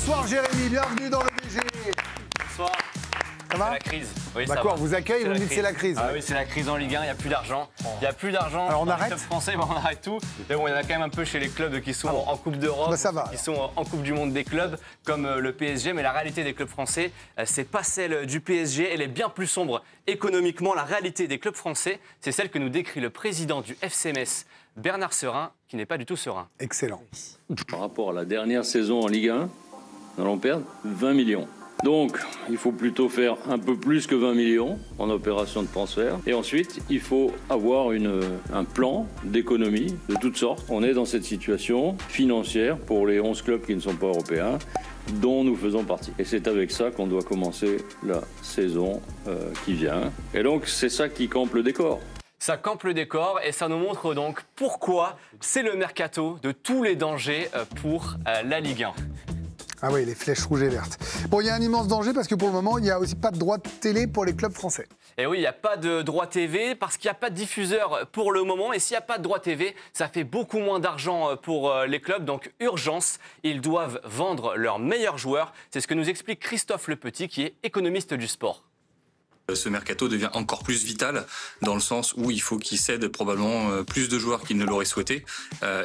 Bonsoir Jérémy, bienvenue dans le BG. Bonsoir. Ça va? C'est la crise. Oui, D'accord, vous accueille, vous me dites c'est la crise. Ah oui, c'est la crise en Ligue 1, il n'y a plus d'argent. Il n'y a plus d'argent. Alors on dans arrête les clubs français, on arrête tout. Mais bon, il y en a quand même un peu chez les clubs qui sont en Coupe d'Europe, ça va. qui sont en Coupe du Monde des clubs, comme le PSG. Mais la réalité des clubs français, c'est pas celle du PSG. Elle est bien plus sombre économiquement. La réalité des clubs français, c'est celle que nous décrit le président du FC Metz, Bernard Serin, qui n'est pas du tout serein. Excellent. Par rapport à la dernière saison en Ligue 1, nous allons perdre 20 millions. Donc, il faut plutôt faire un peu plus que 20 millions en opération de transfert. Et ensuite, il faut avoir un plan d'économie de toutes sortes. On est dans cette situation financière pour les 11 clubs qui ne sont pas européens, dont nous faisons partie. Et c'est avec ça qu'on doit commencer la saison qui vient. Et donc, c'est ça qui campe le décor. Ça campe le décor et ça nous montre donc pourquoi c'est le mercato de tous les dangers pour la Ligue 1. Ah oui, les flèches rouges et vertes. Bon, il y a un immense danger parce que pour le moment, il n'y a aussi pas de droit de télé pour les clubs français. Et oui, il n'y a pas de droit TV parce qu'il n'y a pas de diffuseur pour le moment. Et s'il n'y a pas de droit TV, ça fait beaucoup moins d'argent pour les clubs. Donc, urgence, ils doivent vendre leurs meilleurs joueurs. C'est ce que nous explique Christophe Lepetit, qui est économiste du sport. Ce mercato devient encore plus vital dans le sens où il faut qu'il cède probablement plus de joueurs qu'il ne l'aurait souhaité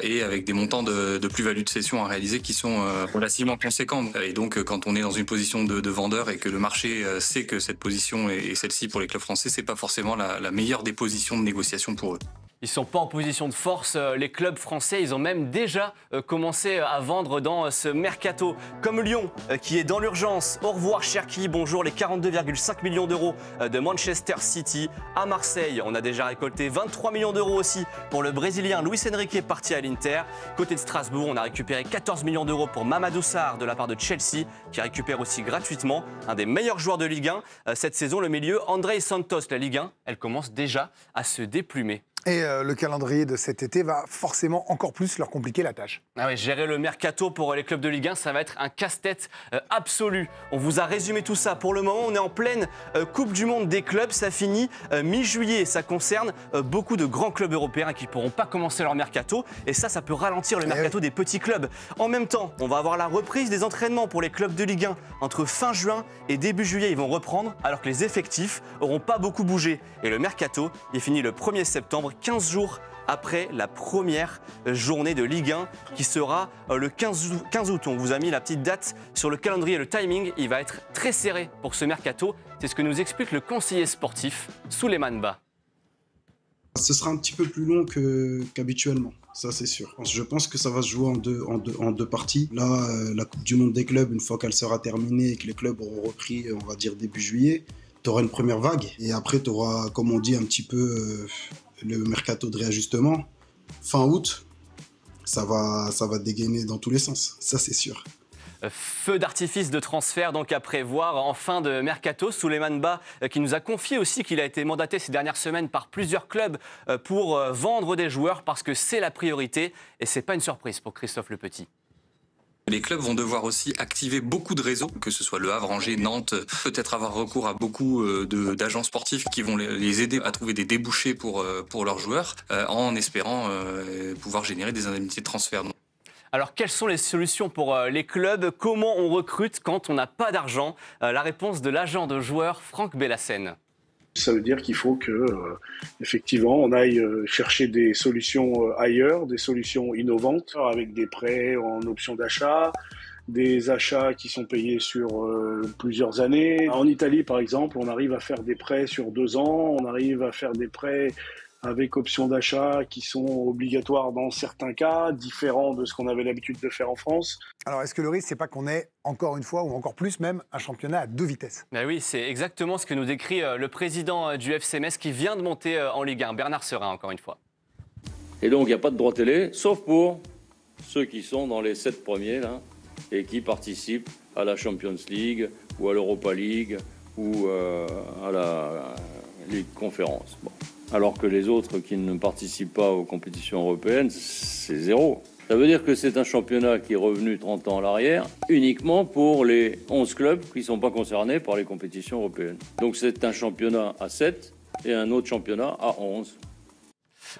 et avec des montants de plus-value de cession à réaliser qui sont relativement conséquents. Et donc quand on est dans une position de vendeur et que le marché sait que cette position est celle-ci pour les clubs français, c'est pas forcément la meilleure des positions de négociation pour eux. Ils ne sont pas en position de force, les clubs français. Ils ont même déjà commencé à vendre dans ce mercato. Comme Lyon, qui est dans l'urgence. Au revoir Cherki, bonjour les 42,5 millions d'euros de Manchester City. À Marseille, on a déjà récolté 23 millions d'euros aussi pour le Brésilien Luis Enrique, parti à l'Inter. Côté de Strasbourg, on a récupéré 14 millions d'euros pour Mamadou Sarr de la part de Chelsea, qui récupère aussi gratuitement un des meilleurs joueurs de Ligue 1 cette saison, le milieu André Santos. La Ligue 1, elle commence déjà à se déplumer. Et le calendrier de cet été va forcément encore plus leur compliquer la tâche. Ah oui, gérer le mercato pour les clubs de Ligue 1, ça va être un casse-tête absolu. On vous a résumé tout ça. Pour le moment, on est en pleine Coupe du Monde des clubs. Ça finit mi-juillet. Ça concerne beaucoup de grands clubs européens qui ne pourront pas commencer leur mercato. Et ça peut ralentir le mercato des petits clubs. En même temps, on va avoir la reprise des entraînements pour les clubs de Ligue 1. Entre fin juin et début juillet, ils vont reprendre alors que les effectifs n'auront pas beaucoup bougé. Et le mercato, il finit le 1er septembre, 15 jours après la première journée de Ligue 1 qui sera le 15 août. On vous a mis la petite date sur le calendrier, le timing. Il va être très serré pour ce mercato. C'est ce que nous explique le conseiller sportif Souleymane Ba. Ce sera un petit peu plus long qu'habituellement, ça c'est sûr. Je pense que ça va se jouer en deux parties. Là, la Coupe du Monde des clubs, une fois qu'elle sera terminée et que les clubs auront repris, on va dire début juillet, tu auras une première vague. Et après, tu auras, comme on dit, un petit peu le mercato de réajustement. Fin août, ça va dégainer dans tous les sens, ça c'est sûr. Feu d'artifice de transfert donc à prévoir en fin de mercato. Souleymane Ba qui nous a confié aussi qu'il a été mandaté ces dernières semaines par plusieurs clubs pour vendre des joueurs parce que c'est la priorité et c'est pas une surprise pour Christophe Lepetit. Les clubs vont devoir aussi activer beaucoup de réseaux, que ce soit Le Havre, Angers, Nantes, peut-être avoir recours à beaucoup d'agents sportifs qui vont les aider à trouver des débouchés pour leurs joueurs en espérant pouvoir générer des indemnités de transfert. Alors, quelles sont les solutions pour les clubs? Comment on recrute quand on n'a pas d'argent? La réponse de l'agent de joueurs Franck Bellassène. Ça veut dire qu'il faut que, effectivement, on aille chercher des solutions ailleurs, des solutions innovantes, avec des prêts en option d'achat, des achats qui sont payés sur plusieurs années. En Italie, par exemple, on arrive à faire des prêts sur 2 ans, on arrive à faire des prêts avec options d'achat qui sont obligatoires dans certains cas, différents de ce qu'on avait l'habitude de faire en France. Alors, est-ce que le risque, c'est pas qu'on ait, encore une fois, ou encore plus même, un championnat à 2 vitesses? Ben oui, c'est exactement ce que nous décrit le président du FC Metz qui vient de monter en Ligue 1, Bernard Serin, encore une fois. Et donc, il n'y a pas de droit télé, sauf pour ceux qui sont dans les 7 premiers, là, et qui participent à la Champions League, ou à l'Europa League, ou à la Ligue Conférence. Bon. Alors que les autres qui ne participent pas aux compétitions européennes, c'est 0. Ça veut dire que c'est un championnat qui est revenu 30 ans à l'arrière, uniquement pour les 11 clubs qui ne sont pas concernés par les compétitions européennes. Donc c'est un championnat à 7 et un autre championnat à 11.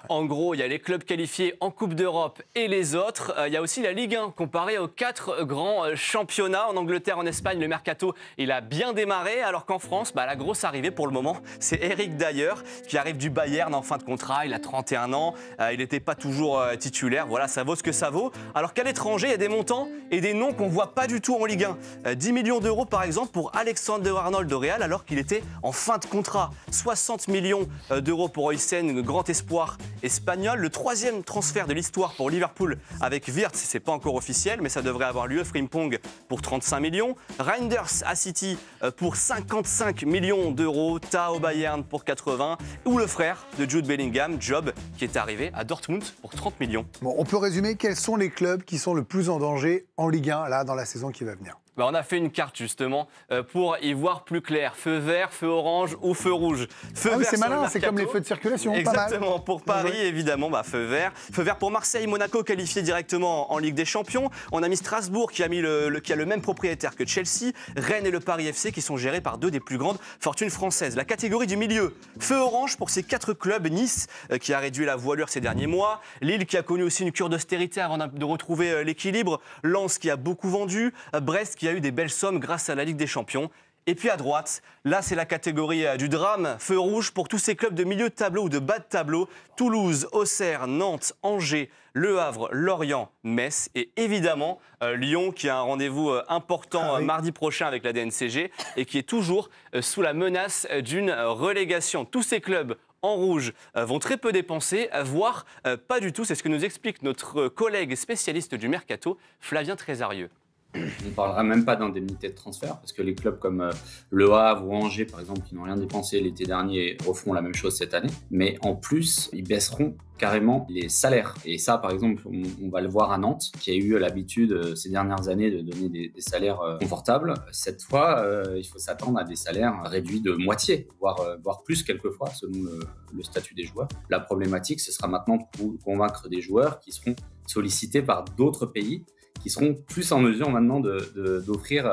En gros, il y a les clubs qualifiés en Coupe d'Europe et les autres. Il y a aussi la Ligue 1 comparée aux 4 grands championnats. En Angleterre, en Espagne, le mercato, il a bien démarré, alors qu'en France, la grosse arrivée pour le moment, c'est Eric Dier qui arrive du Bayern en fin de contrat. Il a 31 ans, il n'était pas toujours titulaire. Voilà, ça vaut ce que ça vaut. Alors qu'à l'étranger, il y a des montants et des noms qu'on ne voit pas du tout en Ligue 1. 10 millions d'euros, par exemple, pour Alexander-Arnold de Real, alors qu'il était en fin de contrat. 60 millions d'euros pour Oysen, grand espoir espagnol. Le 3e transfert de l'histoire pour Liverpool avec Wirtz, c'est pas encore officiel, mais ça devrait avoir lieu. Frimpong pour 35 millions. Reinders à City pour 55 millions d'euros. Tao Bayern pour 80. Ou le frère de Jude Bellingham, Job, qui est arrivé à Dortmund pour 30 millions. Bon, on peut résumer quels sont les clubs qui sont le plus en danger en Ligue 1 là dans la saison qui va venir. On a fait une carte justement pour y voir plus clair. Feu vert, feu orange ou feu rouge. Feu vert, c'est malin, c'est comme les feux de circulation. Exactement, pas mal. pour Paris évidemment, feu vert. Feu vert pour Marseille, Monaco qualifié directement en Ligue des Champions. On a mis Strasbourg qui a le même propriétaire que Chelsea. Rennes et le Paris FC qui sont gérés par 2 des plus grandes fortunes françaises. La catégorie du milieu, feu orange pour ces 4 clubs. Nice qui a réduit la voilure ces derniers mois. Lille qui a connu aussi une cure d'austérité avant de retrouver l'équilibre. Lens qui a beaucoup vendu. Brest qui a eu des belles sommes grâce à la Ligue des Champions. Et puis à droite, là c'est la catégorie du drame, feu rouge pour tous ces clubs de milieu de tableau ou de bas de tableau. Toulouse, Auxerre, Nantes, Angers, Le Havre, Lorient, Metz et évidemment Lyon qui a un rendez-vous important mardi prochain avec la DNCG et qui est toujours sous la menace d'une relégation. Tous ces clubs en rouge vont très peu dépenser, voire pas du tout. C'est ce que nous explique notre collègue spécialiste du mercato, Flavien Trésarieux. On ne parlera même pas d'indemnité de transfert parce que les clubs comme Le Havre ou Angers, par exemple, qui n'ont rien dépensé l'été dernier, referont la même chose cette année. Mais en plus, ils baisseront carrément les salaires. Et ça, par exemple, on va le voir à Nantes, qui a eu l'habitude ces dernières années de donner des salaires confortables. Cette fois, il faut s'attendre à des salaires réduits de moitié, voire plus quelquefois, selon le statut des joueurs. La problématique, ce sera maintenant de convaincre des joueurs qui seront sollicités par d'autres pays, qui seront plus en mesure maintenant d'offrir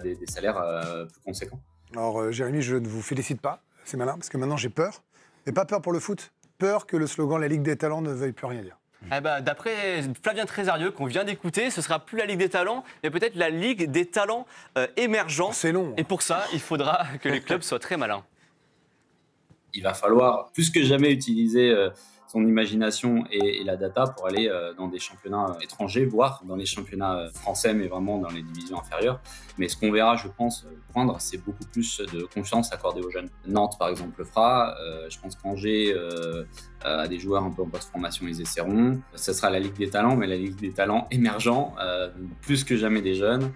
des salaires plus conséquents. Alors Jérémy, je ne vous félicite pas, c'est malin, parce que maintenant j'ai peur, mais pas peur pour le foot, peur que le slogan « La Ligue des Talents » ne veuille plus rien dire. D'après Flavien Trésarieux, qu'on vient d'écouter, ce ne sera plus la Ligue des Talents, mais peut-être la Ligue des Talents émergents. C'est long. Et pour ça, il faudra que les clubs soient très malins. Il va falloir plus que jamais utiliser son imagination et la data pour aller dans des championnats étrangers, voire dans les championnats français, mais vraiment dans les divisions inférieures. Mais ce qu'on verra, je pense, poindre, c'est beaucoup plus de confiance accordée aux jeunes. Nantes, par exemple, le fera. Je pense qu'Angers a des joueurs un peu en post-formation, ils essaieront. Ce sera la Ligue des Talents, mais la Ligue des Talents émergents, plus que jamais des jeunes.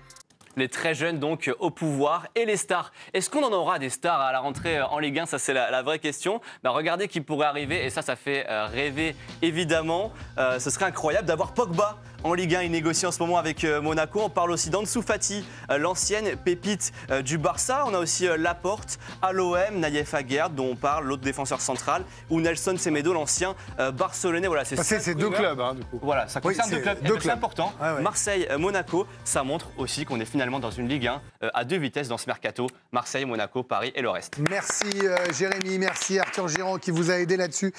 Les très jeunes donc au pouvoir et les stars. Est-ce qu'on en aura des stars à la rentrée en Ligue 1? Ça c'est la vraie question. Regardez qui pourrait arriver et ça fait rêver évidemment. Ce serait incroyable d'avoir Pogba en Ligue 1. Il négocie en ce moment avec Monaco. On parle aussi d'Ansu Fati, l'ancienne pépite du Barça. On a aussi Laporte à l'OM, Naïef Aguerd dont on parle, l'autre défenseur central, ou Nelson Semedo, l'ancien barcelonais. Voilà, c'est 2 clubs du coup. Voilà, ça concerne 2 clubs. C'est important. Ah, ouais. Marseille, Monaco, ça montre aussi qu'on est finalement dans une Ligue 1 à 2 vitesses dans ce mercato. Marseille, Monaco, Paris et le reste. Merci Jérémy, merci Arthur Girand qui vous a aidé là-dessus.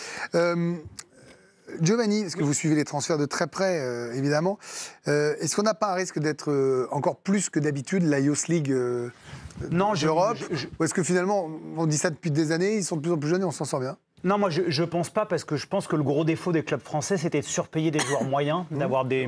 Giovanni, parce que vous suivez les transferts de très près, évidemment, est-ce qu'on n'a pas un risque d'être encore plus que d'habitude la Youth League d'Europe Ou est-ce que finalement, on dit ça depuis des années, ils sont de plus en plus jeunes et on s'en sort bien? Non, moi je pense pas parce que je pense que le gros défaut des clubs français c'était de surpayer des joueurs moyens, d'avoir des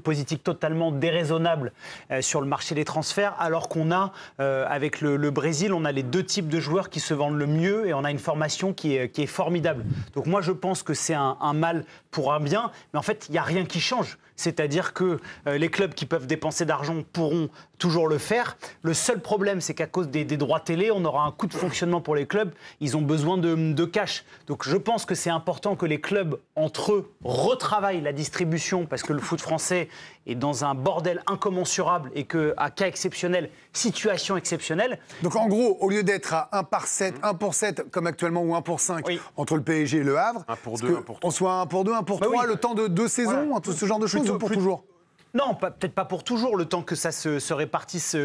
politiques totalement déraisonnables sur le marché des transferts, alors qu'on a avec le Brésil, on a les 2 types de joueurs qui se vendent le mieux et on a une formation qui est formidable. Donc moi je pense que c'est un mal pour un bien, mais en fait il n'y a rien qui change. C'est-à-dire que les clubs qui peuvent dépenser d'argent pourront toujours le faire. Le seul problème, c'est qu'à cause des droits télé, on aura un coût de fonctionnement pour les clubs. Ils ont besoin de cash. Donc je pense que c'est important que les clubs, entre eux, retravaillent la distribution parce que le foot français est dans un bordel incommensurable et qu'à cas exceptionnel, situation exceptionnelle. Donc en gros, au lieu d'être à 1 pour 7 comme actuellement ou 1 pour 5 entre le PSG et le Havre, 1 pour 2, 1 pour 3. On soit 1 pour 2, 1 pour 3, le temps de 2 saisons, tout ce genre de choses ou pour toujours? Non, peut-être pas pour toujours, le temps que ça se répartisse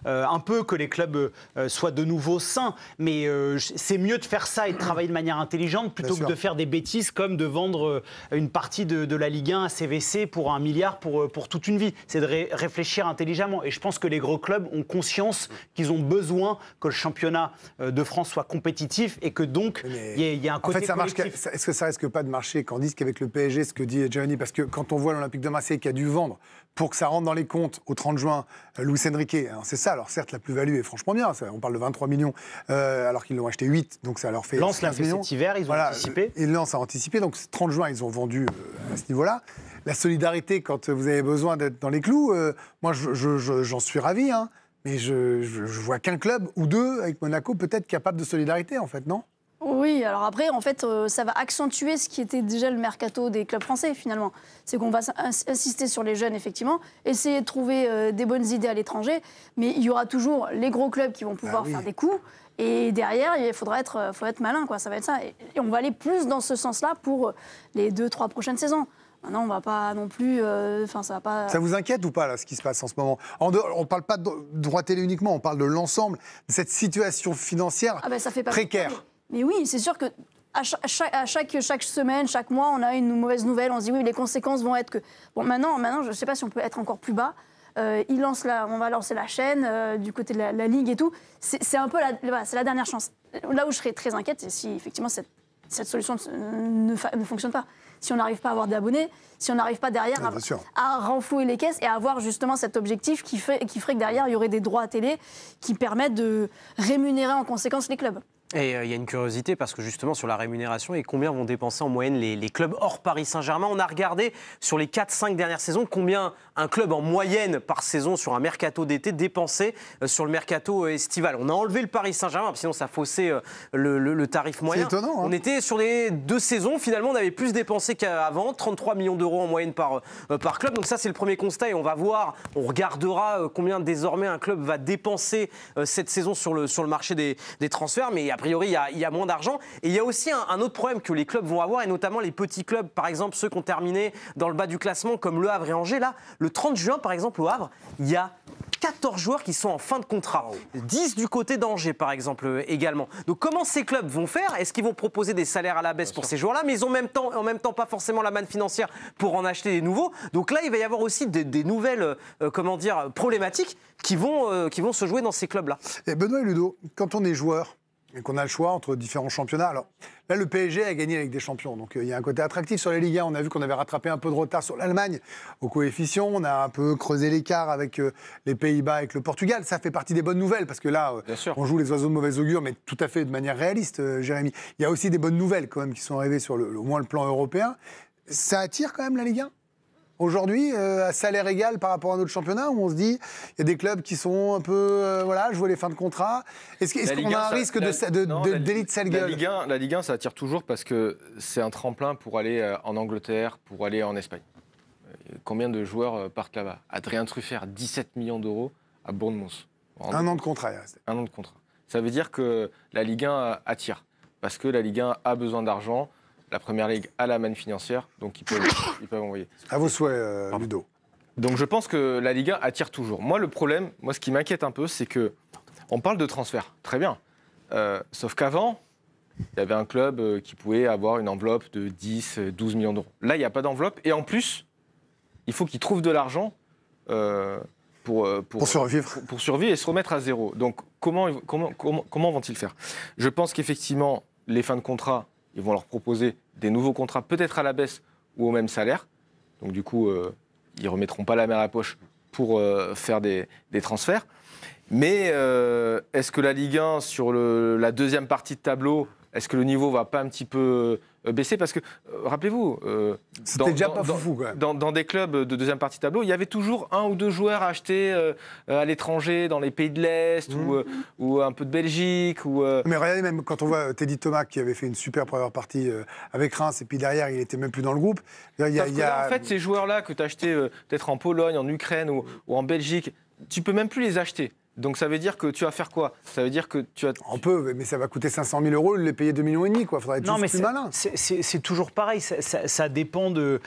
un peu, que les clubs soient de nouveau sains. Mais c'est mieux de faire ça et de travailler de manière intelligente plutôt que de faire des bêtises comme de vendre une partie de la Ligue 1 à CVC pour 1 milliard pour toute une vie. C'est de réfléchir intelligemment. Et je pense que les gros clubs ont conscience qu'ils ont besoin que le championnat de France soit compétitif et que donc il y a un côté collectif. Est-ce que ça risque pas de marcher Candice qu'avec le PSG, ce que dit Giovanni, parce que quand on voit l'Olympique de Marseille qui a dû vendre pour que ça rentre dans les comptes au 30 juin, Luis Enrique, c'est ça, alors certes la plus-value est franchement bien, on parle de 23 millions alors qu'ils l'ont acheté 8, donc ça leur fait Lens 15 millions. Cet hiver, ils ont anticipé. Et Lens a anticipé, donc 30 juin ils ont vendu à ce niveau-là. La solidarité quand vous avez besoin d'être dans les clous, moi j'en suis ravi, hein, mais je vois qu'un club ou deux avec Monaco peut-être capable de solidarité en fait, non ? Oui, alors après, en fait, ça va accentuer ce qui était déjà le mercato des clubs français, finalement. C'est qu'on va insister sur les jeunes, effectivement, essayer de trouver des bonnes idées à l'étranger, mais il y aura toujours les gros clubs qui vont pouvoir faire des coups, et derrière, il faut être malin, quoi, ça va être ça. Et on va aller plus dans ce sens-là pour les 2-3 prochaines saisons. Maintenant, on ne va pas non plus... ça va pas... Ça vous inquiète ou pas, là, ce qui se passe en ce moment ? On ne parle pas de droit télé uniquement, on parle de l'ensemble de cette situation financière ça fait pas précaire. Mais oui, c'est sûr que à chaque semaine, chaque mois, on a une mauvaise nouvelle. On se dit oui, les conséquences vont être que... Bon, maintenant je ne sais pas si on peut être encore plus bas. On va lancer la chaîne du côté de la Ligue et tout. C'est un peu c'est la dernière chance. Là où je serais très inquiète, c'est si effectivement cette solution ne fonctionne pas. Si on n'arrive pas à avoir d'abonnés, si on n'arrive pas derrière à renflouer les caisses et à avoir justement cet objectif qui ferait que derrière, il y aurait des droits à télé qui permettent de rémunérer en conséquence les clubs. Et il y a une curiosité parce que justement sur la rémunération et combien vont dépenser en moyenne les clubs hors Paris Saint-Germain. On a regardé sur les 4-5 dernières saisons combien un club en moyenne par saison sur un mercato d'été dépensait sur le mercato estival. On a enlevé le Paris Saint-Germain, sinon ça faussait le tarif moyen. C'est étonnant. Hein. On était sur les 2 saisons, finalement on avait plus dépensé qu'avant, 33 millions d'euros en moyenne par club. Donc ça c'est le premier constat et on va voir, on regardera combien désormais un club va dépenser cette saison sur le marché des transferts. Mais a priori, il y a moins d'argent. Et il y a aussi un autre problème que les clubs vont avoir, et notamment les petits clubs, par exemple ceux qui ont terminé dans le bas du classement, comme Le Havre et Angers. Là, le 30 juin, par exemple, au Havre, il y a 14 joueurs qui sont en fin de contrat. 10 du côté d'Angers, par exemple, également. Donc comment ces clubs vont faire ? Est-ce qu'ils vont proposer des salaires à la baisse pour ces joueurs-là ? Mais ils ont en même temps pas forcément la manne financière pour en acheter des nouveaux. Donc là, il va y avoir aussi des nouvelles problématiques qui vont se jouer dans ces clubs-là. Et Benoît et Ludo, quand on est joueur, et qu'on a le choix entre différents championnats. Alors là, le PSG a gagné avec des champions, donc il y a un côté attractif sur les Ligue 1. On a vu qu'on avait rattrapé un peu de retard sur l'Allemagne au coefficient. On a un peu creusé l'écart avec les Pays-Bas, avec le Portugal. Ça fait partie des bonnes nouvelles, parce que là, on joue les oiseaux de mauvais augure, mais tout à fait de manière réaliste, Jérémy. Il y a aussi des bonnes nouvelles quand même qui sont arrivées sur au moins le plan européen. Ça attire quand même la Ligue 1 aujourd'hui, à salaire égal par rapport à notre championnat, où on se dit, il y a des clubs qui sont un peu, jouer les fins de contrat. Est-ce qu'on a un risque d'élite sale gueule ? La Ligue 1, ça attire toujours parce que c'est un tremplin pour aller en Angleterre, pour aller en Espagne. Combien de joueurs partent là-bas ? Adrien Truffert, 17 millions d'euros à Bournemouth. Un an de contrat, il reste. Un an de contrat. Ça veut dire que la Ligue 1 attire, parce que la Ligue 1 a besoin d'argent. La Première Ligue a la manne financière, donc ils peuvent envoyer. À vos souhaits, Ludo. Donc je pense que la Ligue 1 attire toujours. Moi, le problème, ce qui m'inquiète un peu, c'est qu'on parle de transfert. Très bien. Sauf qu'avant, il y avait un club qui pouvait avoir une enveloppe de 10, 12 millions d'euros. Là, il n'y a pas d'enveloppe. Et en plus, il faut qu'ils trouvent de l'argent pour survivre. Pour survivre et se remettre à zéro. Donc comment vont-ils faire ? Je pense qu'effectivement, les fins de contrat, ils vont leur proposer des nouveaux contrats, peut-être à la baisse ou au même salaire. Donc du coup, ils ne remettront pas la main à la poche pour faire des transferts. Mais est-ce que la Ligue 1, sur la deuxième partie de tableau, est-ce que le niveau ne va pas un petit peu baisser ? Parce que, rappelez-vous, c'était déjà pas foufou, quand même. Dans des clubs de deuxième partie de tableau, il y avait toujours 1 ou 2 joueurs à acheter à l'étranger, dans les pays de l'Est, ou un peu de Belgique. Mais regardez, même quand on voit Teddy Thomas, qui avait fait une super première partie avec Reims, et puis derrière, il n'était même plus dans le groupe. En fait, ces joueurs-là que tu as achetés peut-être en Pologne, en Ukraine ou en Belgique, tu ne peux même plus les acheter. Donc ça veut dire que tu vas faire quoi? Ça veut dire que tu as... On peut, mais ça va coûter 500 000 €, les payer 2,5 millions, quoi. Faudrait être plus malin. C'est toujours pareil, ça dépend de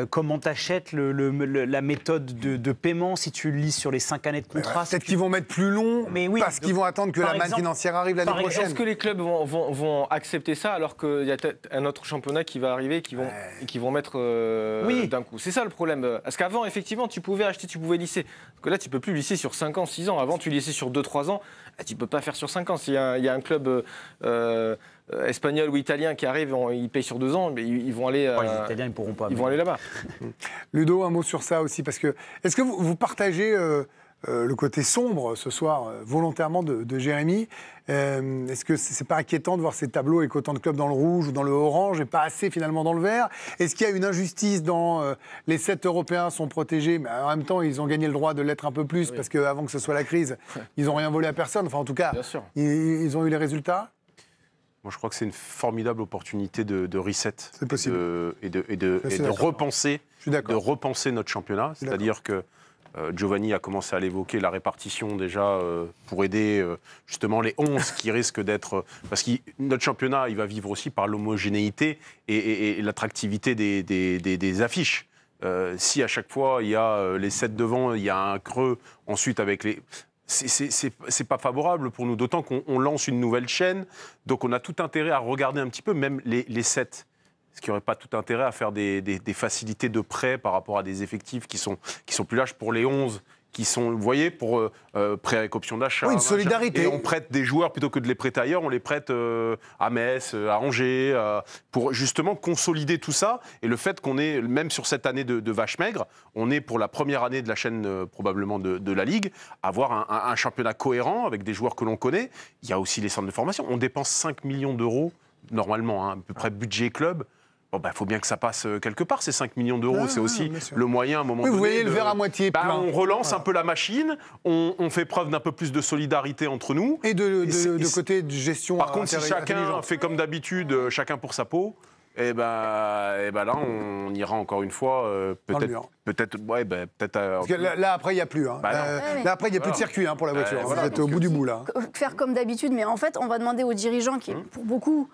comment tu achètes la méthode de paiement, si tu le lis sur les 5 années de contrat. Peut-être qu'ils vont mettre plus long, parce qu'ils vont attendre que la manne financière arrive l'année prochaine. Est-ce que les clubs vont accepter ça alors qu'il y a peut-être un autre championnat qui va arriver et qui vont mettre d'un coup? C'est ça le problème. Parce qu'avant, effectivement, tu pouvais acheter, tu pouvais lisser. Parce que là, tu ne peux plus lisser sur 5 ans, 6 ans. Avant, tu lissais sur 2-3 ans. Tu ne peux pas faire sur 5 ans. S'il y a un club espagnol ou italien qui arrive, ils payent sur 2 ans, mais ils vont aller... les Italiens, ils ne pourront pas. Ils vont aller là-bas. Ludo, un mot sur ça aussi, parce que... Est-ce que vous partagez... le côté sombre ce soir, volontairement, de Jérémy. Est-ce que c'est pas inquiétant de voir ces tableaux avec autant de clubs dans le rouge ou dans le orange et pas assez finalement dans le vert? Est-ce qu'il y a une injustice dans les 7 Européens sont protégés, mais en même temps ils ont gagné le droit de l'être un peu plus parce qu'avant que ce soit la crise, ils n'ont rien volé à personne. Enfin en tout cas, ils ont eu les résultats. Moi, je crois que c'est une formidable opportunité de reset et de repenser notre championnat. C'est-à-dire que Giovanni a commencé à l'évoquer, la répartition déjà pour aider justement les 11 qui risquent d'être... Parce que notre championnat, il va vivre aussi par l'homogénéité et l'attractivité des affiches. Si à chaque fois, il y a les 7 devant, il y a un creux ensuite avec les... C'est pas favorable pour nous, d'autant qu'on lance une nouvelle chaîne, donc on a tout intérêt à regarder un petit peu, même les 7. Est-ce qu'il n'y aurait pas tout intérêt à faire des facilités de prêt par rapport à des effectifs qui sont plus larges pour les 11 qui sont, vous voyez, pour prêt avec option d'achat. Oui, une solidarité. Et on prête des joueurs, plutôt que de les prêter ailleurs, on les prête à Metz, à Angers, pour justement consolider tout ça. Et le fait qu'on est, même sur cette année de vache maigre, on est pour la première année de la chaîne probablement de la Ligue, avoir un championnat cohérent avec des joueurs que l'on connaît. Il y a aussi les centres de formation. On dépense 5 millions d'euros, normalement, à peu près budget club. Bon, faut bien que ça passe quelque part, ces 5 millions d'euros. C'est aussi le moyen, à un moment donné... Vous voyez le verre à moitié plein. On relance un peu la machine, on fait preuve d'un peu plus de solidarité entre nous. Et de côté de gestion... Par contre, si chacun fait comme d'habitude, chacun pour sa peau, et là, on ira encore une fois, peut-être... Parce que là, après, il n'y a plus. Là, après, il n'y a plus de circuit pour la voiture. Vous êtes au bout du bout, là. Faire comme d'habitude, mais en fait, on va demander aux dirigeants qui, pour beaucoup...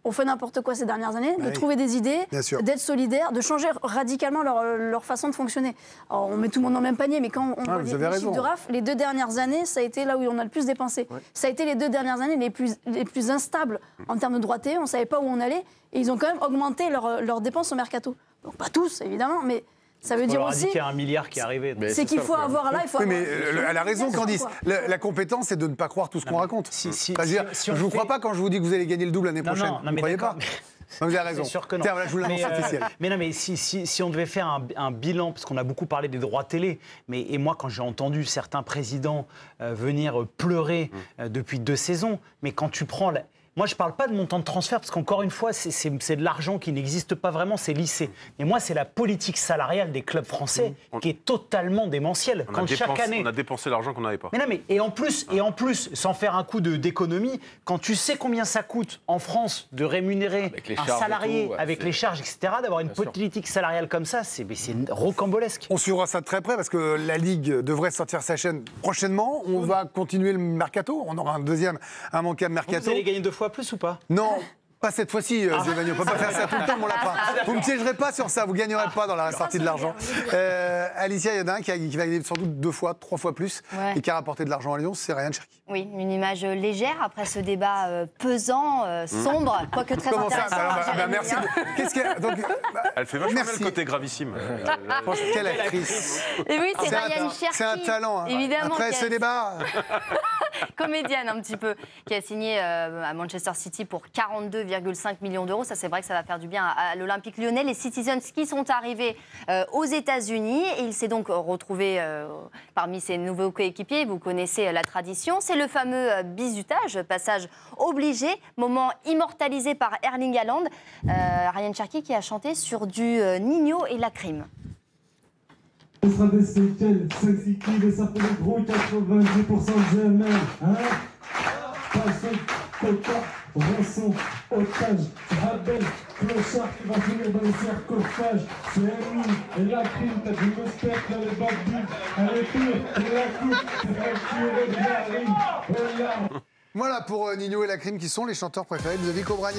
ont fait n'importe quoi ces dernières années, de trouver des idées, d'être solidaires, de changer radicalement leur façon de fonctionner. Alors, on met tout le monde dans le même panier, mais quand on voit les chiffres de RAF, les 2 dernières années, ça a été là où on a le plus dépensé. Ça a été les 2 dernières années les plus instables en termes de droité. On ne savait pas où on allait. Et ils ont quand même augmenté leurs dépenses au mercato. Donc pas tous, évidemment, mais... Ça veut dire aussi qu'il y a 1 milliard qui est arrivé. C'est qu'il faut avoir là, il faut avoir... mais elle a raison, Candice. La compétence, c'est de ne pas croire tout ce qu'on raconte. Je ne vous crois pas quand je vous dis que vous allez gagner le double l'année prochaine. Vous ne croyez pas? Vous avez raison. C'est sûr que non. Tiens, voilà, je vous l'annonce officiel. Mais non, mais si on devait faire un bilan, parce qu'on a beaucoup parlé des droits télé, et moi, quand j'ai entendu certains présidents venir pleurer depuis 2 saisons, mais quand tu prends... Moi, je ne parle pas de montant de transfert, parce qu'encore une fois, c'est de l'argent qui n'existe pas vraiment, c'est lissé. Mais moi, c'est la politique salariale des clubs français qui est totalement démentielle. Chaque année... On a dépensé l'argent qu'on n'avait pas. Mais non, mais et en plus, sans faire un coup d'économie, quand tu sais combien ça coûte en France de rémunérer un salarié avec les charges, etc., d'avoir une politique salariale comme ça, c'est rocambolesque. On suivra ça de très près, parce que la Ligue devrait sortir sa chaîne prochainement. On va continuer le mercato. On aura un immanquable mercato. Vous allez gagner 2 fois plus ou pas? Non, pas cette fois-ci, Zévani. On ne peut pas faire ça tout le temps, mon lapin. Vous ne me piégerez pas sur ça, vous ne gagnerez pas dans la sortie de l'argent. Alicia, il y en a un qui va gagner sans doute 2 fois, 3 fois plus et qui a rapporté de l'argent à Lyon, c'est Ryan Cherki. Oui, une image légère après ce débat pesant, sombre, quoique très intéressant. Merci. Elle fait vachement bien le côté gravissime. Quelle actrice. Et oui, c'est Ryan Cherki. C'est un talent. Évidemment. Après ce débat... Comédienne un petit peu, qui a signé à Manchester City pour 42,5 millions d'euros. Ça, c'est vrai que ça va faire du bien à l'Olympique Lyonnais. Les Citizens qui sont arrivés aux États-Unis. Et il s'est donc retrouvé parmi ses nouveaux coéquipiers. Vous connaissez la tradition. C'est le fameux bizutage, passage obligé, moment immortalisé par Erling Haaland. Ryan Cherki qui a chanté sur du Nino et la Crime. Ce sera des séquelles, sexy kill et ça fait le gros 90% de GML, hein. Poisson, coca, rançon, otage, rabel, clochard qui va finir dans les sarcophages. C'est Amy et la crime, t'as du moustache dans les babouilles. Allez, pire, et la coupe, c'est vrai que tu es le gars, voilà. Voilà pour Nino et la crime qui sont les chanteurs préférés de Ludovic Obrani.